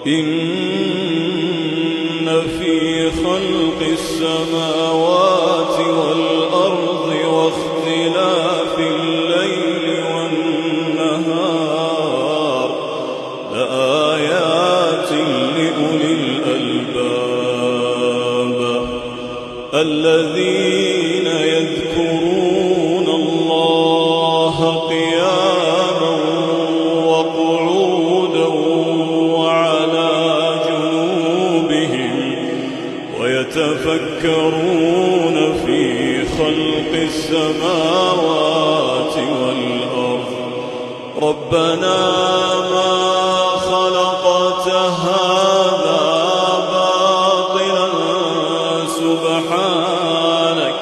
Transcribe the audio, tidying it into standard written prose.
إن في خلق السماوات والأرض واختلاف الليل والنهار لآيات لأولي الألباب الذين يذكرون الله قياما وقعودا وعلى جنوبهم ويتفكرون في خلق السماوات والأرض ربنا ما خلقت هذا باطلا سبحانك